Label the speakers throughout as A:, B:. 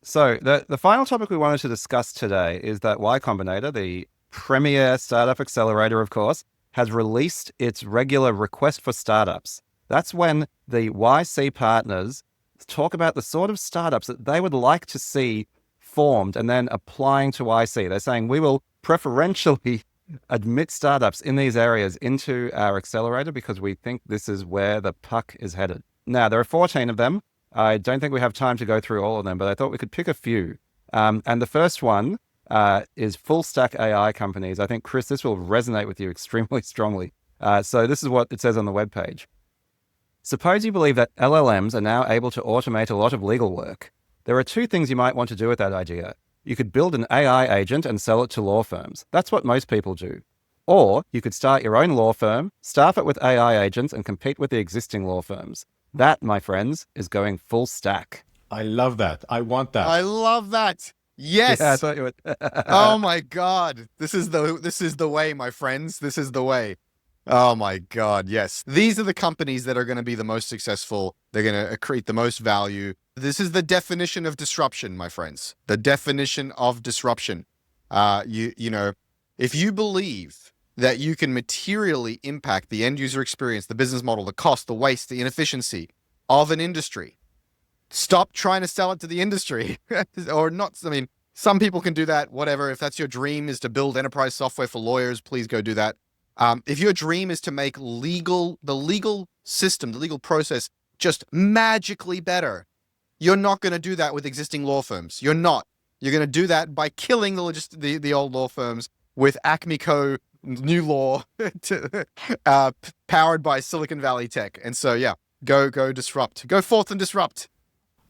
A: So the final topic we wanted to discuss today is that Y Combinator, the premier startup accelerator, of course, has released its regular request for startups. That's when the YC partners talk about the sort of startups that they would like to see formed and then applying to YC. They're saying we will preferentially admit startups in these areas into our accelerator because we think this is where the puck is headed. Now, there are 14 of them. I don't think we have time to go through all of them, but I thought we could pick a few. And the first one is full stack AI companies. I think, Chris, this will resonate with you extremely strongly. So this is what it says on the webpage. Suppose you believe that LLMs are now able to automate a lot of legal work. There are two things you might want to do with that idea. You could build an AI agent and sell it to law firms. That's what most people do. Or you could start your own law firm, staff it with AI agents, and compete with the existing law firms. That, my friends, is going full stack.
B: I love that. I want that.
C: I love that. Yes.
A: Yeah, I thought you would.
C: Oh my God. This is the way, my friends. This is the way. Oh my God. Yes. These are the companies that are going to be the most successful. They're going to create the most value. This is the definition of disruption, my friends. The definition of disruption. You know, if you believe that you can materially impact the end user experience, the business model, the cost, the waste, the inefficiency of an industry, stop trying to sell it to the industry or not. I mean, some people can do that, whatever. If that's your dream is to build enterprise software for lawyers, please go do that. If your dream is to make the legal system, the legal process just magically better, you're not going to do that with existing law firms. You're not. You're going to do that by killing the old law firms with Acme Co. new law powered by Silicon Valley tech. And so, yeah, go disrupt. Go forth and disrupt.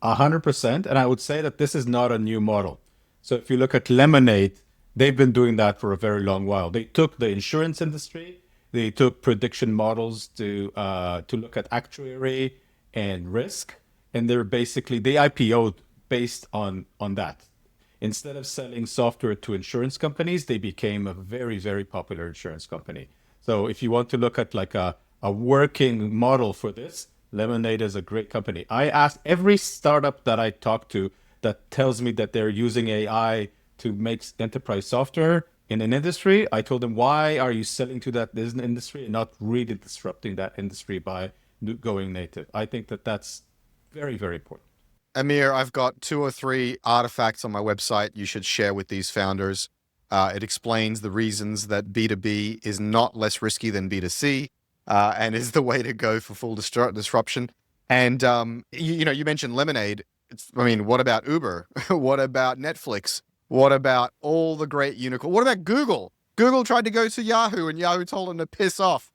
B: 100%. And I would say that this is not a new model. So if you look at Lemonade, they've been doing that for a very long while. They took the insurance industry, they took prediction models to look at actuary and risk, and they IPO'd based on that. Instead of selling software to insurance companies, they became a very, very popular insurance company. So if you want to look at like a working model for this, Lemonade is a great company. I ask every startup that I talk to that tells me that they're using AI to make enterprise software in an industry, I told them, why are you selling to that industry and not really disrupting that industry by going native? I think that that's very, very important.
C: Amir, I've got 2 or 3 artifacts on my website you should share with these founders. It explains the reasons that B2B is not less risky than B2C and is the way to go for full disruption. And, you mentioned Lemonade. What about Uber? What about Netflix? What about all the great unicorns? What about Google? Google tried to go to Yahoo and Yahoo told them to piss off.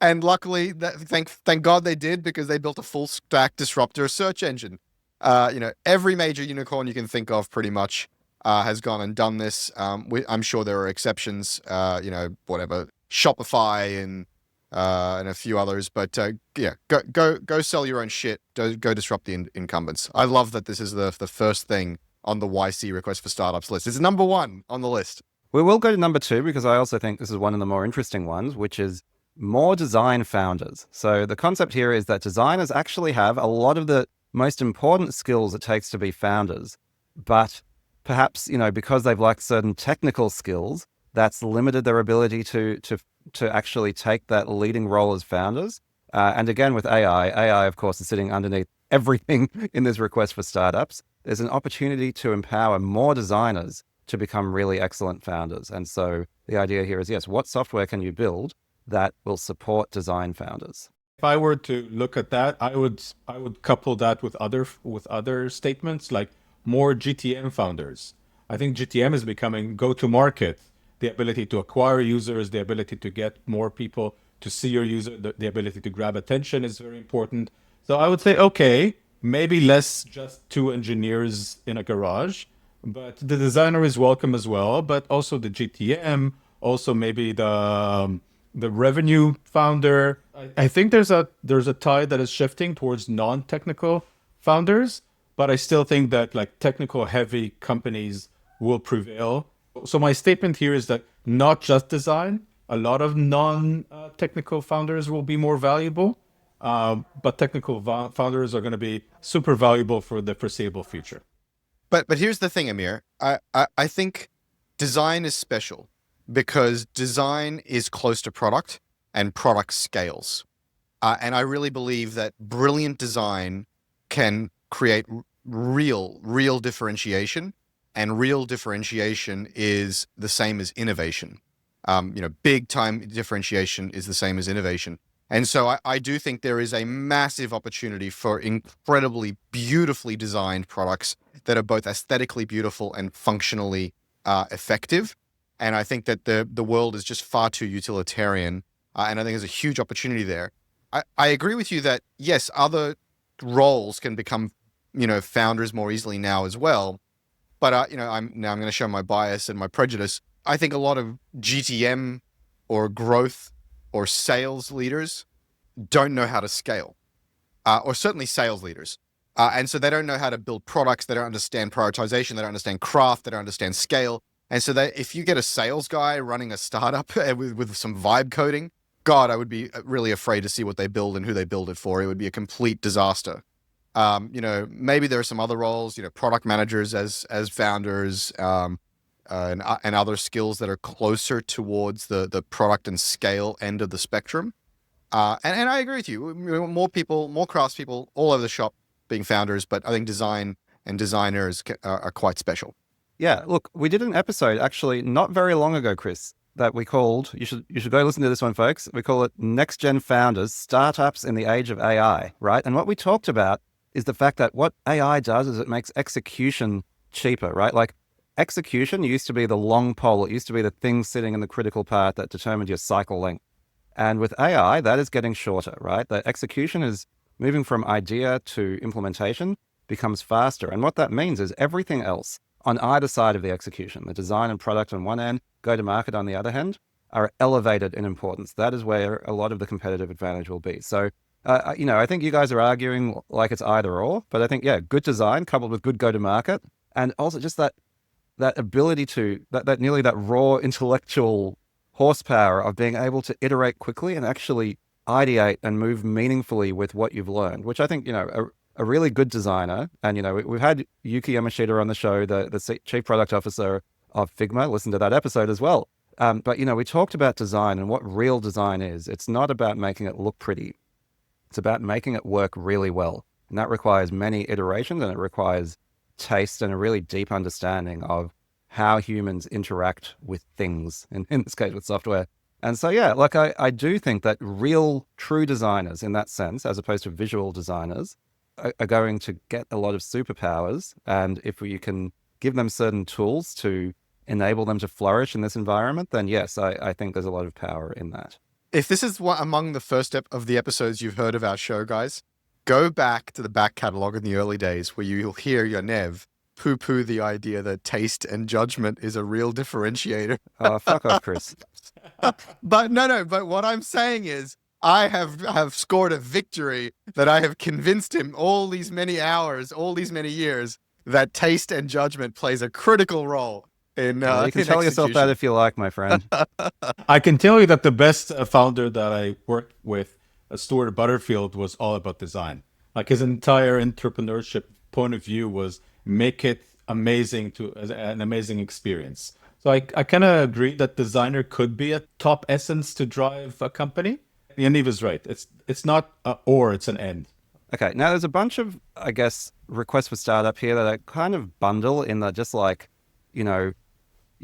C: And luckily, thank God they did, because they built a full stack disruptor search engine. Every major unicorn you can think of pretty much has gone and done this. I'm sure there are exceptions, whatever, Shopify and a few others. But go sell your own shit. Go disrupt the incumbents. I love that this is the first thing on the YC request for startups list. It's number 1 on the list.
A: We will go to number 2 because I also think this is one of the more interesting ones, which is more design founders. So the concept here is that designers actually have a lot of the most important skills it takes to be founders, but perhaps, because they've lacked certain technical skills, that's limited their ability to actually take that leading role as founders. And again, with AI, of course, is sitting underneath everything in this request for startups. There's an opportunity to empower more designers to become really excellent founders. And so the idea here is, yes, what software can you build that will support design founders?
B: If I were to look at that, I would couple that with other statements like more GTM founders. I think GTM is becoming go-to-market. The ability to acquire users, the ability to get more people to see your user, the ability to grab attention is very important. So I would say, okay, maybe less just 2 engineers in a garage, but the designer is welcome as well, but also the GTM, also maybe the revenue founder. I think there's a tide that is shifting towards non-technical founders, but I still think that like technical heavy companies will prevail. So my statement here is that not just design, a lot of non-technical founders will be more valuable, but technical founders are going to be super valuable for the foreseeable future.
C: But here's the thing, Amir. I think design is special because design is close to product and product scales. And I really believe that brilliant design can create real differentiation, and real differentiation is the same as innovation. Big time differentiation is the same as innovation. And so I do think there is a massive opportunity for incredibly beautifully designed products that are both aesthetically beautiful and functionally effective. And I think that the world is just far too utilitarian. And I think there's a huge opportunity there. I agree with you that, yes, other roles can become, founders more easily now as well. But, I'm going to show my bias and my prejudice. I think a lot of GTM or growth or sales leaders don't know how to scale, or certainly sales leaders. And so they don't know how to build products. They don't understand prioritization. They don't understand craft. They don't understand scale. And so if you get a sales guy running a startup with some vibe coding, God, I would be really afraid to see what they build and who they build it for. It would be a complete disaster. Maybe there are some other roles, product managers as founders, and other skills that are closer towards the product and scale end of the spectrum. And I agree with you. More people, more craftspeople all over the shop being founders, but I think design and designers are quite special.
A: Yeah, look, we did an episode actually not very long ago, Chris, that we called, you should go listen to this one, folks. We call it Next Gen Founders, Startups in the Age of AI, right? And what we talked about is the fact that what AI does is it makes execution cheaper, right? Like execution used to be the long pole. It used to be the thing sitting in the critical part that determined your cycle length. And with AI, that is getting shorter, right? The execution is moving from idea to implementation, becomes faster. And what that means is everything else on either side of the execution, the design and product on one end, go to market on the other hand, are elevated in importance. That is where a lot of the competitive advantage will be. So, I think you guys are arguing like it's either or, but I think, good design coupled with good go-to-market, and also just that ability to, that raw intellectual horsepower of being able to iterate quickly and actually ideate and move meaningfully with what you've learned, which I think, a really good designer, and, we've had Yuki Yamashita on the show, the chief product officer of Figma. Listen to that episode as well. But, we talked about design and what real design is. It's not about making it look pretty. It's about making it work really well. And that requires many iterations, and it requires taste and a really deep understanding of how humans interact with things, in this case with software. And so, I do think that real, true designers in that sense, as opposed to visual designers, are going to get a lot of superpowers. And if you can give them certain tools to enable them to flourish in this environment, then yes, I think there's a lot of power in that.
C: If this is among the first of the episodes you've heard of our show, guys, go back to the back catalog in the early days where you'll hear Yaniv poo-poo the idea that taste and judgment is a real differentiator.
A: Oh, fuck off, Chris.
C: But but what I'm saying is I have scored a victory, that I have convinced him all these many hours, all these many years, that taste and judgment plays a critical role in
A: you can tell yourself that if you like, my friend.
B: I can tell you that the best founder that I worked with, Stuart Butterfield, was all about design. Like his entire entrepreneurship point of view was make it amazing, to an amazing experience. So I kind of agree that designer could be a top essence to drive a company. Yaniv is right. It's not or, it's an end.
A: Okay, now there's a bunch of, I guess, requests for startup here that I kind of bundle in the just like,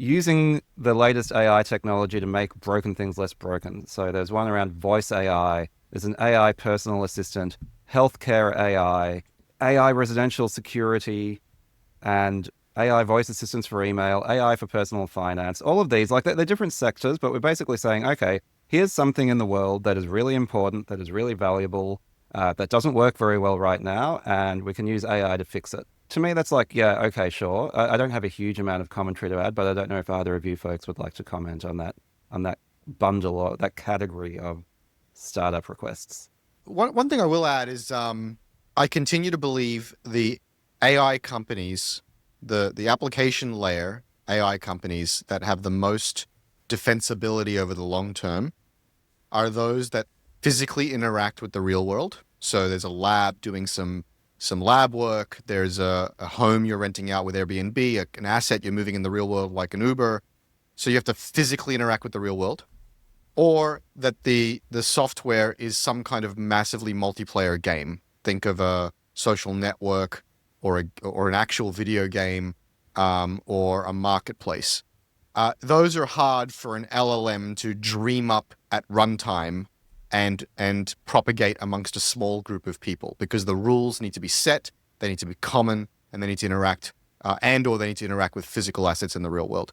A: using the latest AI technology to make broken things less broken. So there's one around voice AI, there's an AI personal assistant, healthcare AI residential security, and AI voice assistants for email, AI for personal finance. All of these, like they're different sectors, but we're basically saying, okay, here's something in the world that is really important, that is really valuable, that doesn't work very well right now, and we can use AI to fix it. To me, that's like, yeah, okay, sure. I don't have a huge amount of commentary to add, but I don't know if either of you folks would like to comment on that bundle or that category of startup requests.
C: One thing I will add is I continue to believe the AI companies, the application layer AI companies that have the most defensibility over the long term are those that physically interact with the real world. So there's a lab doing some some lab work, there's a home you're renting out with Airbnb, an asset you're moving in the real world like an Uber. So you have to physically interact with the real world, or that the software is some kind of massively multiplayer game. Think of a social network or an actual video game, or a marketplace. Those are hard for an LLM to dream up at runtime and propagate amongst a small group of people, because the rules need to be set, they need to be common, and they need to interact, or they need to interact with physical assets in the real world.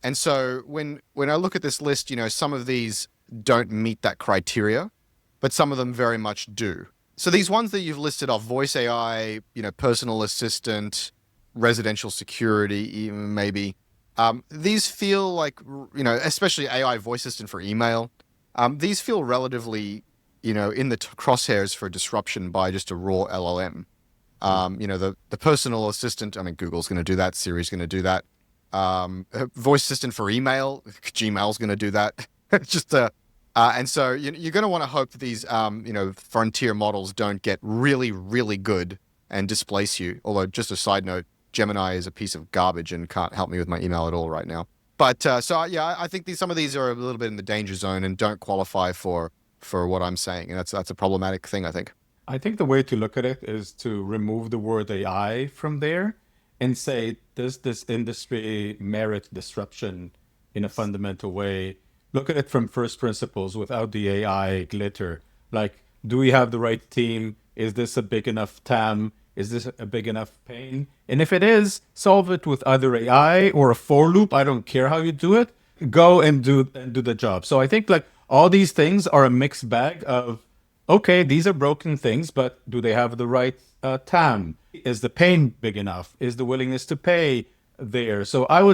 C: And so when I look at this list, some of these don't meet that criteria, but some of them very much do. So these ones that you've listed off, voice AI, personal assistant, residential security, even maybe, these feel like, especially AI voice assistant for email, these feel relatively, in the crosshairs for disruption by just a raw LLM. The personal assistant, I mean, Google's going to do that, Siri's going to do that. Voice assistant for email, Gmail's going to do that. And so you're going to want to hope that these, frontier models don't get really, really good and displace you. Although, just a side note, Gemini is a piece of garbage and can't help me with my email at all right now. But I think some of these are a little bit in the danger zone and don't qualify for what I'm saying, and that's a problematic thing, I think.
B: I think the way to look at it is to remove the word AI from there and say, does this industry merit disruption in a fundamental way? Look at it from first principles without the AI glitter. Like, do we have the right team? Is this a big enough TAM? Is this a big enough pain? And if it is, solve it with either AI or a for loop. I don't care how you do it. Go and do the job. So I think like all these things are a mixed bag of, okay, these are broken things, but do they have the right TAM? Is the pain big enough? Is the willingness to pay there? So I will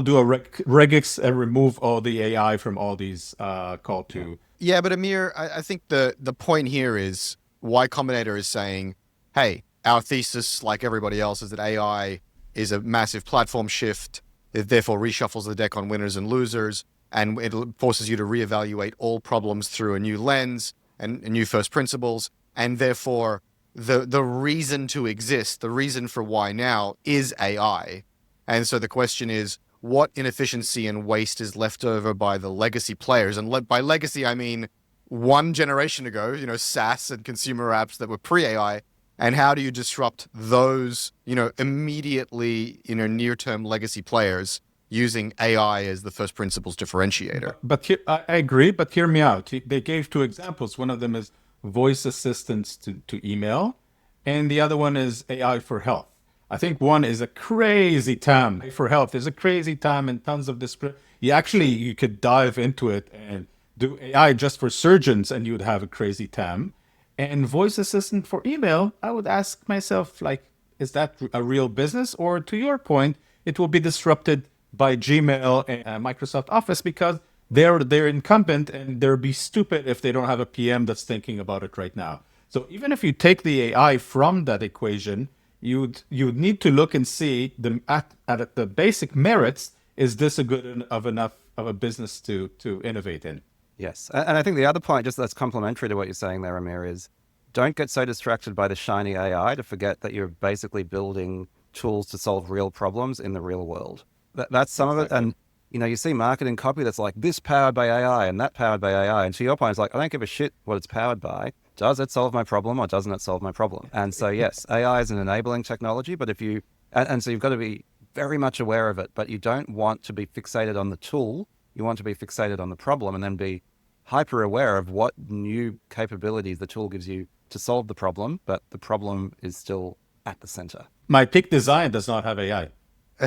B: do a regex and remove all the AI from all these call to.
C: Yeah, but Amir, I think the point here is Y Combinator is saying, hey, our thesis, like everybody else, is that AI is a massive platform shift. It therefore reshuffles the deck on winners and losers, and it forces you to reevaluate all problems through a new lens and new first principles. And therefore, the reason to exist, the reason for why now, is AI. And so the question is, what inefficiency and waste is left over by the legacy players? And by legacy, I mean one generation ago, SaaS and consumer apps that were pre-AI. And how do you disrupt those, immediately, near-term legacy players using AI as the first principles differentiator?
B: But here, I agree, but hear me out. They gave two examples. One of them is voice assistants to email, and the other one is AI for health. I think one is a crazy TAM for health. There's a crazy TAM and tons of this. You could dive into it and do AI just for surgeons, and you'd have a crazy TAM. And voice assistant for email, I would ask myself, like, is that a real business? Or to your point, it will be disrupted by Gmail and Microsoft Office because they're incumbent, and they'll be stupid if they don't have a PM that's thinking about it right now. So even if you take the AI from that equation, you'd need to look and see at the basic merits. Is this a good enough of a business to innovate in?
A: Yes. And I think the other point, just that's complementary to what you're saying there, Amir, is don't get so distracted by the shiny AI to forget that you're basically building tools to solve real problems in the real world. That's some of it. And, you see marketing copy that's like this powered by AI and that powered by AI. And to your point, it's like, I don't give a shit what it's powered by. Does it solve my problem or doesn't it solve my problem? And so, yes, AI is an enabling technology, but so you've got to be very much aware of it, but you don't want to be fixated on the tool. You want to be fixated on the problem and then be hyper aware of what new capabilities the tool gives you to solve the problem, but the problem is still at the center.
B: My peak design does not have AI.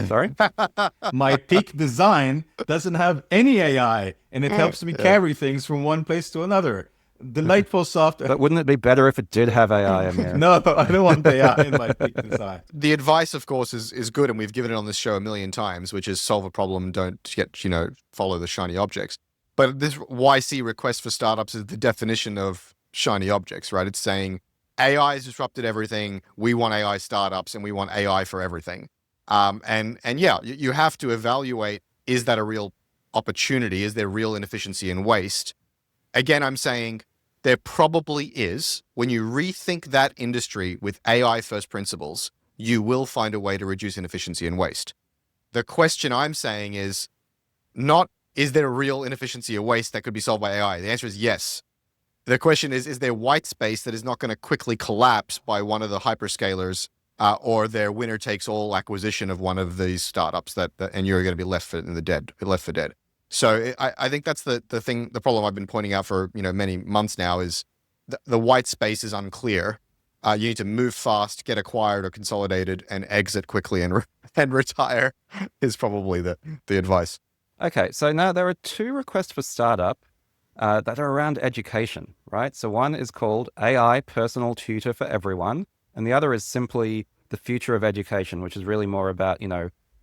A: Sorry?
B: My peak design doesn't have any AI, and it helps me carry things from one place to another. Delightful software.
A: But wouldn't it be better if it did have AI, Amir?
B: No, I don't want AI in my peak design.
C: The advice, of course, is good, and we've given it on this show a million times, which is solve a problem, don't follow the shiny objects. But this YC request for startups is the definition of shiny objects, right? It's saying AI has disrupted everything. We want AI startups, and we want AI for everything. You have to evaluate, is that a real opportunity? Is there real inefficiency and waste? Again, I'm saying There probably is. When you rethink that industry with AI first principles, you will find a way to reduce inefficiency and waste. The question I'm saying is not, is there a real inefficiency or waste that could be solved by AI? The answer is yes. The question is there white space that is not going to quickly collapse by one of the hyperscalers or their winner takes all acquisition of one of these startups and you're going to be left for dead. So I think that's the problem I've been pointing out for many months now is the white space is unclear. You need to move fast, get acquired or consolidated, and exit quickly and retire is probably the advice.
A: Okay, so now there are two requests for startup that are around education, right? So one is called AI Personal Tutor for Everyone, and the other is simply the future of education, which is really more about,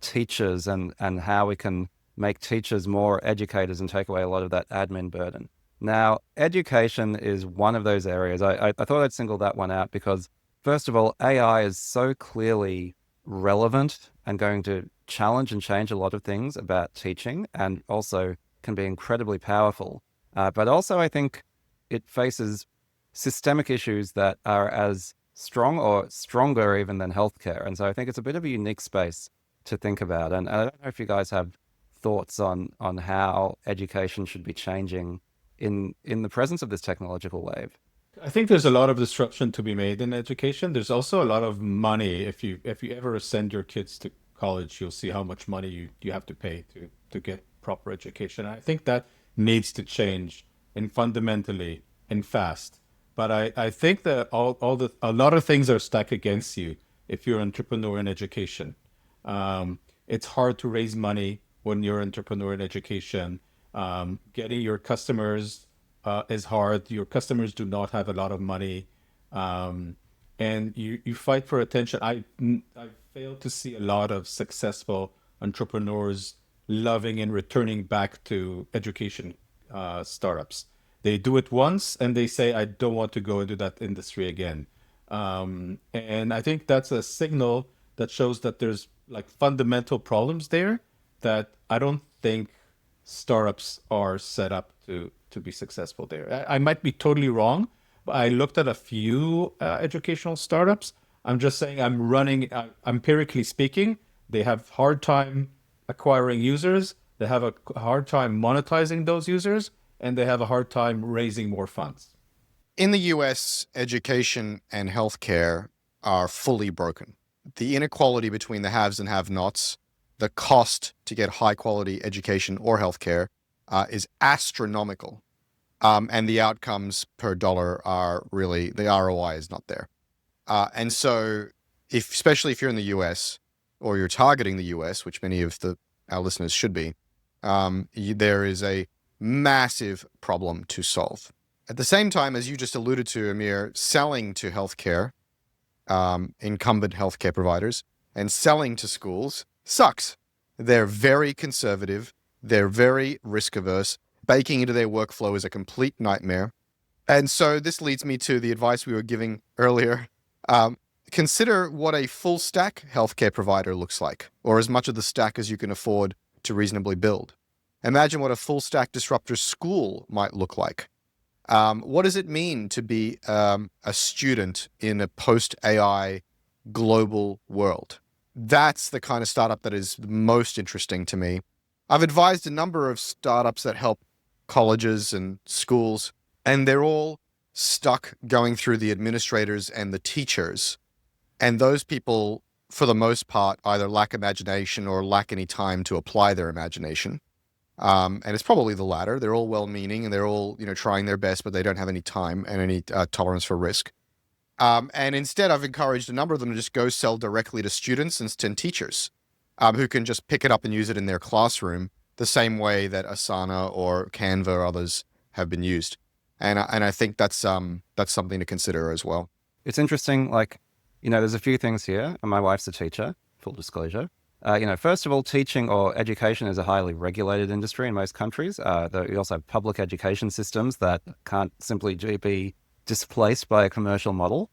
A: teachers and how we can make teachers more educators and take away a lot of that admin burden. Now, education is one of those areas. I thought I'd single that one out because, first of all, AI is so clearly relevant and going to challenge and change a lot of things about teaching and also can be incredibly powerful. But also, I think it faces systemic issues that are as strong or stronger even than healthcare. And so I think it's a bit of a unique space to think about. And I don't know if you guys have thoughts on how education should be changing in the presence of this technological wave.
B: I think there's a lot of disruption to be made in education. There's also a lot of money. If you ever send your kids to college, you'll see how much money you have to pay to get proper education. I think that needs to change and fundamentally and fast. But I think that a lot of things are stacked against you if you're an entrepreneur in education. It's hard to raise money when you're an entrepreneur in education. Getting your customers is hard. Your customers do not have a lot of money. And you fight for attention. I failed to see a lot of successful entrepreneurs loving and returning back to education startups. They do it once and they say, I don't want to go into that industry again. And I think that's a signal that shows that there's like fundamental problems there that I don't think startups are set up to be successful there. I might be totally wrong, but I looked at a few educational startups. I'm just saying empirically speaking, they have hard time acquiring users. They have a hard time monetizing those users, and they have a hard time raising more funds.
C: In the US, education and healthcare are fully broken. The inequality between the haves and have-nots, the cost to get high quality education or healthcare is astronomical. And the outcomes per dollar are really, the ROI is not there. And so especially if you're in the US or you're targeting the US, which many of our listeners should be, there is a massive problem to solve. At the same time, as you just alluded to, Amir, selling to healthcare, incumbent healthcare providers, and selling to schools sucks. They're very conservative. They're very risk averse. Baking into their workflow is a complete nightmare. And so this leads me to the advice we were giving earlier. Consider what a full stack healthcare provider looks like, or as much of the stack as you can afford to reasonably build. Imagine what a full stack disruptor school might look like. What does it mean to be a student in a post-AI global world? That's the kind of startup that is most interesting to me. I've advised a number of startups that help colleges and schools, and they're all stuck going through the administrators and the teachers. And those people, for the most part, either lack imagination or lack any time to apply their imagination. And it's probably the latter. They're all well-meaning and they're all, trying their best, but they don't have any time and any tolerance for risk. And instead, I've encouraged a number of them to just go sell directly to students and teachers who can just pick it up and use it in their classroom the same way that Asana or Canva or others have been used. And I think that's something to consider as well.
A: It's interesting, there's a few things here. My wife's a teacher, full disclosure. First of all, teaching or education is a highly regulated industry in most countries. You also have public education systems that can't simply be displaced by a commercial model.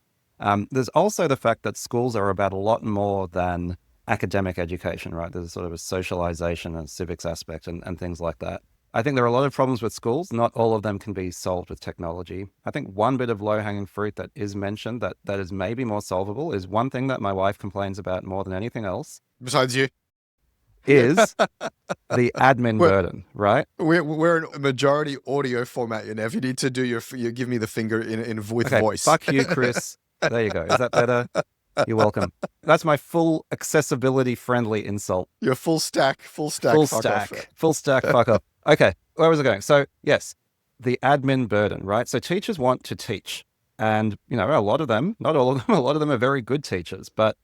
A: There's also the fact that schools are about a lot more than academic education, right? There's sort of a socialization and civics aspect and things like that. I think there are a lot of problems with schools. Not all of them can be solved with technology. I think one bit of low-hanging fruit that is mentioned that is maybe more solvable is one thing that my wife complains about more than anything else
C: Besides you,
A: is the admin
C: we're,
A: burden, right?
C: we're in a majority audio format. If you need to do you give me the finger with
A: Okay,
C: voice.
A: fuck you, Chris. There you go. Is that better? You're welcome. That's my full accessibility-friendly insult.
C: Your full stack,
A: Full
C: fuck
A: stack.
C: off.
A: Full stack, fuck off. Okay, where was I going? So, yes, the admin burden, right? So teachers want to teach. And, a lot of them, not all of them, a lot of them are very good teachers. But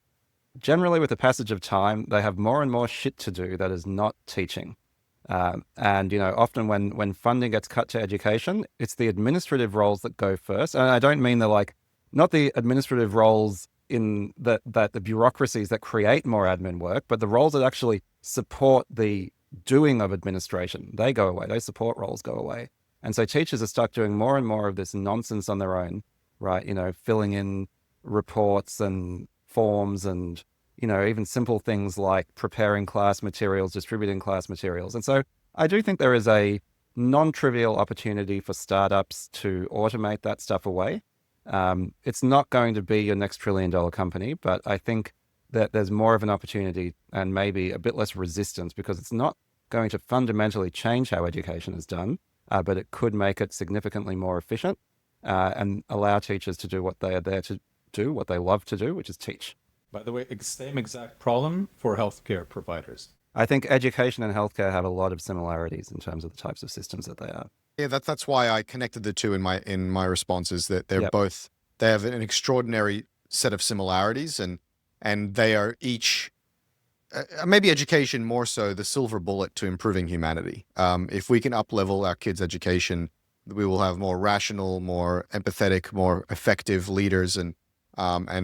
A: generally, with the passage of time, they have more and more shit to do that is not teaching. And, often when funding gets cut to education, it's the administrative roles that go first. And I don't mean not the administrative roles in that the bureaucracies that create more admin work, but the roles that actually support the doing of administration, they go away. Those support roles go away. And so teachers are stuck doing more and more of this nonsense on their own, right? Filling in reports and forms and, even simple things like preparing class materials, distributing class materials. And so I do think there is a non-trivial opportunity for startups to automate that stuff away. It's not going to be your next trillion-dollar company, but I think that there's more of an opportunity and maybe a bit less resistance because it's not going to fundamentally change how education is done, but it could make it significantly more efficient and allow teachers to do what they are there to do, what they love to do, which is teach.
B: By the way, same exact problem for healthcare providers.
A: I think education and healthcare have a lot of similarities in terms of the types of systems that they are.
C: Yeah, that's why I connected the two in my responses. That they're
A: Yep.
C: both, they have an extraordinary set of similarities, and they are each maybe education more so the silver bullet to improving humanity. If we can up-level our kids' education, we will have more rational, more empathetic, more effective leaders, and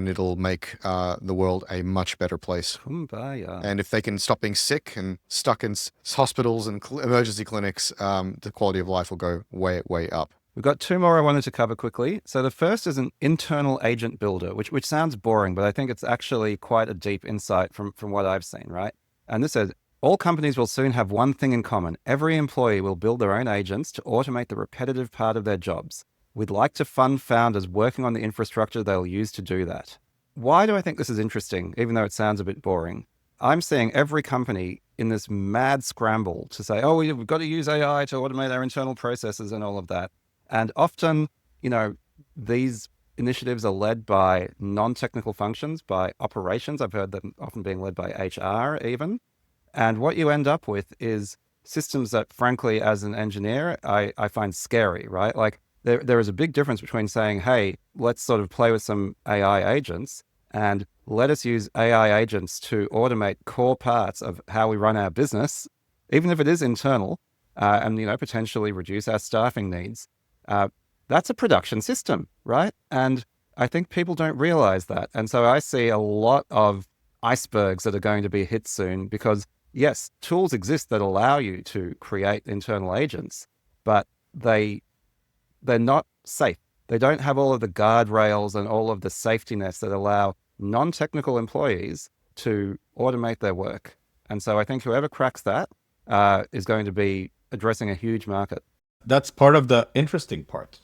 C: it'll make the world a much better place.
A: Kumbaya.
C: And if they can stop being sick and stuck in hospitals and emergency clinics, the quality of life will go way, way up.
A: We've got two more I wanted to cover quickly. So the first is an internal agent builder, which sounds boring, but I think it's actually quite a deep insight from what I've seen, right? And this says, all companies will soon have one thing in common. Every employee will build their own agents to automate the repetitive part of their jobs. We'd like to fund founders working on the infrastructure they'll use to do that. Why do I think this is interesting, even though it sounds a bit boring? I'm seeing every company in this mad scramble to say, oh, we've got to use AI to automate our internal processes and all of that. And often, these initiatives are led by non-technical functions, by operations. I've heard them often being led by HR even. And what you end up with is systems that, frankly, as an engineer, I find scary, right? Like there is a big difference between saying, hey, let's sort of play with some AI agents and let us use AI agents to automate core parts of how we run our business, even if it is internal, and, potentially reduce our staffing needs. That's a production system, right? And I think people don't realize that. And so I see a lot of icebergs that are going to be hit soon because, yes, tools exist that allow you to create internal agents, but they're not safe. They don't have all of the guardrails and all of the safety nets that allow non-technical employees to automate their work. And so I think whoever cracks that is going to be addressing a huge market.
B: That's part of the interesting part.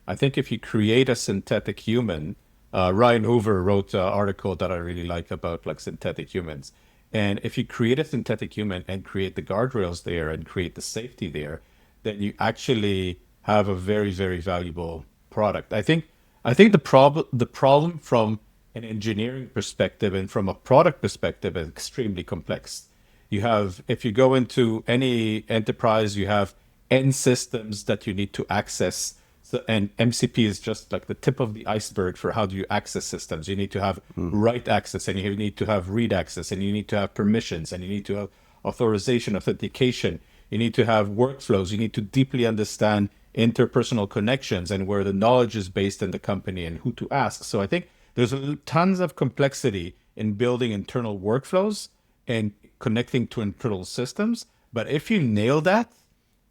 B: I think if you create a synthetic human, Ryan Hoover wrote an article that I really like about like synthetic humans. And if you create a synthetic human and create the guardrails there and create the safety there, then you actually have a very, very valuable product. I think the problem from an engineering perspective and from a product perspective is extremely complex. If you go into any enterprise, you have end systems that you need to access. So, and MCP is just like the tip of the iceberg for how do you access systems. You need to have write access, and you need to have read access, and you need to have permissions, and you need to have authorization, authentication. You need to have workflows. You need to deeply understand interpersonal connections and where the knowledge is based in the company and who to ask. So I think there's tons of complexity in building internal workflows and connecting to internal systems. But if you nail that,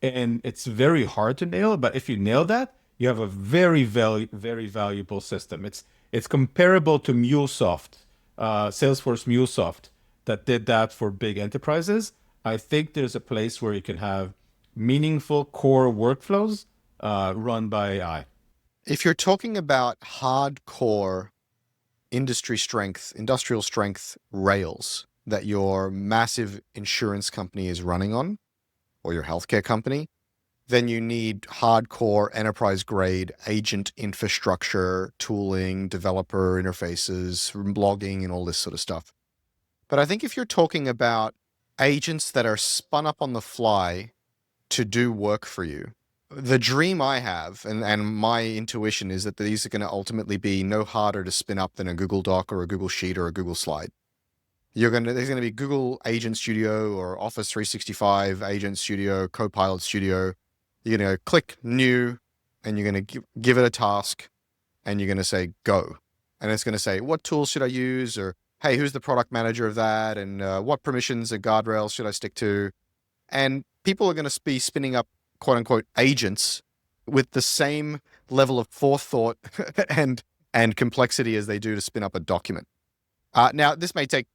B: and it's very hard to nail, but if you nail that, you have a very, very, very valuable system. It's comparable to MuleSoft, Salesforce MuleSoft, that did that for big enterprises. I think there's a place where you can have meaningful core workflows run by AI.
C: If you're talking about hardcore industrial strength rails that your massive insurance company is running on, or your healthcare company, then you need hardcore enterprise grade agent infrastructure, tooling, developer interfaces, blogging, and all this sort of stuff. But I think if you're talking about agents that are spun up on the fly to do work for you, the dream I have, and my intuition is that these are going to ultimately be no harder to spin up than a Google Doc or a Google Sheet or a Google Slide. There's going to be Google Agent Studio or Office 365 Agent Studio, Copilot Studio. You're going to click new, and you're going to give it a task, and you're going to say go. And it's going to say, what tools should I use? Or, hey, who's the product manager of that? And what permissions and guardrails should I stick to? And people are going to be spinning up, quote unquote, agents with the same level of forethought and complexity as they do to spin up a document. Now, this may take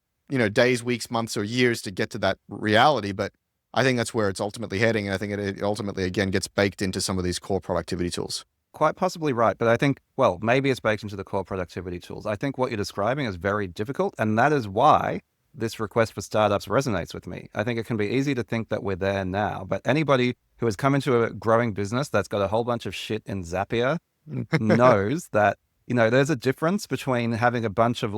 C: days, weeks, months, or years to get to that reality, but I think that's where it's ultimately heading. And I think it ultimately, again, gets baked into some of these core productivity tools.
A: Quite possibly right. But I think, well, maybe it's baked into the core productivity tools. I think what you're describing is very difficult. And that is why this request for startups resonates with me. I think it can be easy to think that we're there now, but anybody who has come into a growing business that's got a whole bunch of shit in Zapier knows that, there's a difference between having a bunch of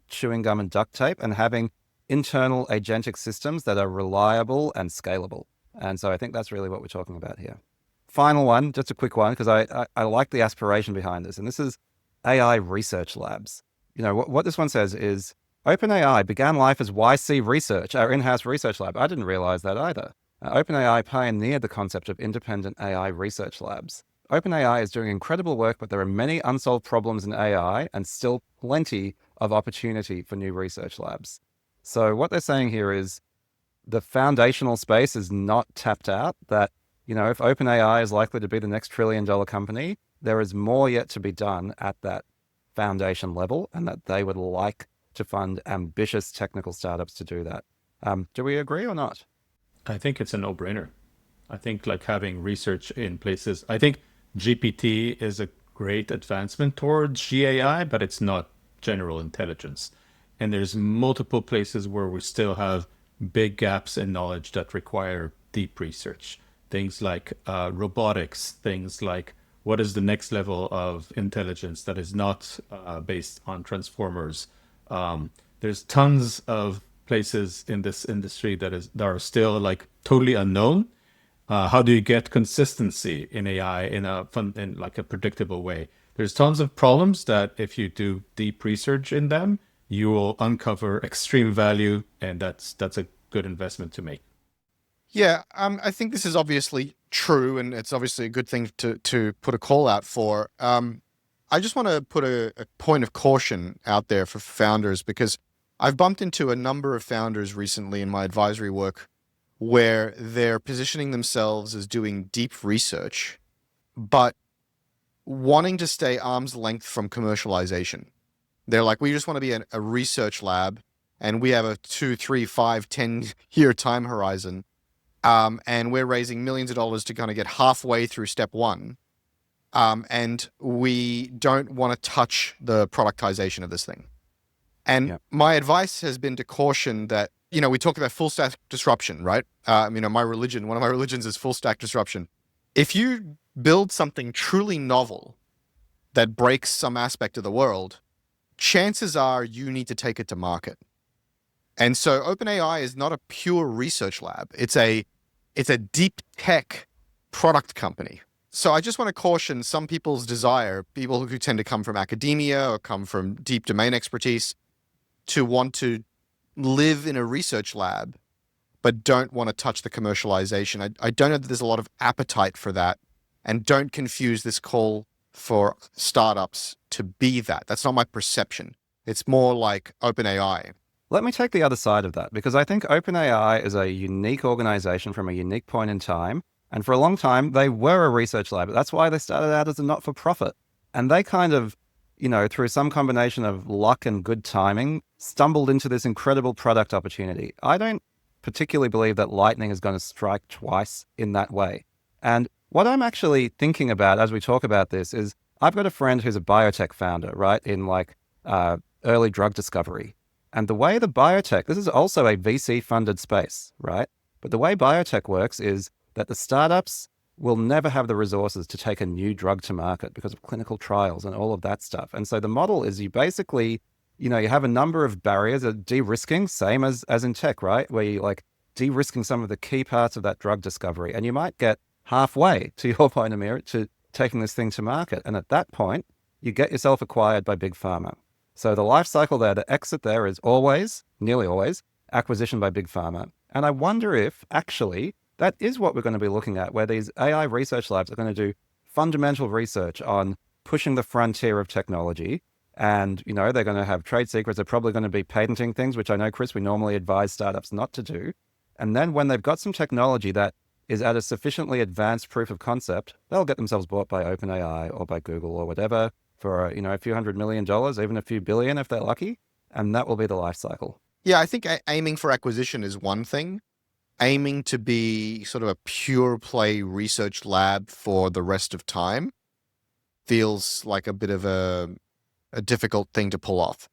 A: chewing gum and duct tape and having internal agentic systems that are reliable and scalable. And so I think that's really what we're talking about here. Final one, just a quick one, because I like the aspiration behind this. And this is AI research labs. What this one says is, OpenAI began life as YC Research, our in-house research lab. I didn't realize that either. OpenAI pioneered the concept of independent AI research labs. OpenAI is doing incredible work, but there are many unsolved problems in AI and still plenty of opportunity for new research labs. So what they're saying here is the foundational space is not tapped out, that, if OpenAI is likely to be the next $1 trillion company, there is more yet to be done at that foundation level, and that they would like to fund ambitious technical startups to do that. Do we agree or not?
B: I think it's a no-brainer. I think having research in places, I think GPT is a great advancement towards GAI, but it's not general intelligence. And there's multiple places where we still have big gaps in knowledge that require deep research. Things like robotics, things like what is the next level of intelligence that is not based on transformers. There's tons of places in this industry that are still totally unknown. How do you get consistency in AI in a predictable way? There's tons of problems that if you do deep research in them, you will uncover extreme value, and that's a good investment to make.
C: Yeah, I think this is obviously true, and it's obviously a good thing to put a call out for. I just want to put a point of caution out there for founders, because I've bumped into a number of founders recently in my advisory work where they're positioning themselves as doing deep research, but wanting to stay arm's length from commercialization. They're like, we just want to be a research lab, and we have a 2, 3, 5, 10-year time horizon, and we're raising millions of dollars to kind of get halfway through step one, and we don't want to touch the productization of this thing. And my advice has been to caution that, we talk about full stack disruption, right? One of my religions is full stack disruption. If you build something truly novel that breaks some aspect of the world, chances are you need to take it to market. And so OpenAI is not a pure research lab. It's a deep tech product company. So I just want to caution some people's desire, people who tend to come from academia or come from deep domain expertise, to want to live in a research lab, but don't want to touch the commercialization. I don't know that there's a lot of appetite for that. And don't confuse this call for startups to be that. That's not my perception. It's more like OpenAI.
A: Let me take the other side of that, because I think OpenAI is a unique organization from a unique point in time. And for a long time, they were a research lab. That's why they started out as a not-for-profit. And they kind of, through some combination of luck and good timing, stumbled into this incredible product opportunity. I don't particularly believe that lightning is going to strike twice in that way. And what I'm actually thinking about as we talk about this is I've got a friend who's a biotech founder, right, in like early drug discovery. And the way the biotech, this is also a VC funded space, right? But the way biotech works is that the startups will never have the resources to take a new drug to market because of clinical trials and all of that stuff. And so the model is you basically, you have a number of barriers of de-risking, same as in tech, right? Where you like de-risking some of the key parts of that drug discovery. And you might get halfway, to your point, Amir, to taking this thing to market. And at that point, you get yourself acquired by big pharma. So the life cycle there, the exit there is always, nearly always, acquisition by big pharma. And I wonder if actually that is what we're going to be looking at, where these AI research labs are going to do fundamental research on pushing the frontier of technology. And, they're going to have trade secrets. They're probably going to be patenting things, which I know, Chris, we normally advise startups not to do. And then when they've got some technology that is at a sufficiently advanced proof of concept, they'll get themselves bought by OpenAI or by Google or whatever for, a few $100 million, even a few billion if they're lucky. And that will be the life cycle.
C: Yeah, I think aiming for acquisition is one thing. Aiming to be sort of a pure play research lab for the rest of time feels like a bit of a difficult thing to pull off.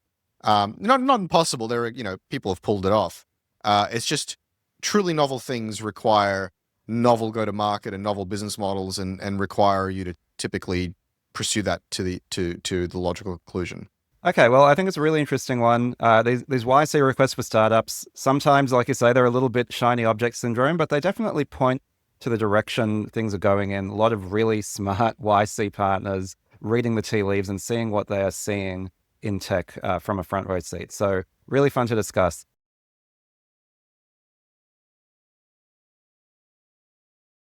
C: Not impossible. There are, people have pulled it off. It's just truly novel things require novel go-to-market and novel business models and require you to typically pursue that to the logical conclusion.
A: Okay, well, I think it's a really interesting one. These YC requests for startups, sometimes, like you say, they're a little bit shiny object syndrome, but they definitely point to the direction things are going in. A lot of really smart YC partners reading the tea leaves and seeing what they are seeing in tech from a front row seat. So really fun to discuss.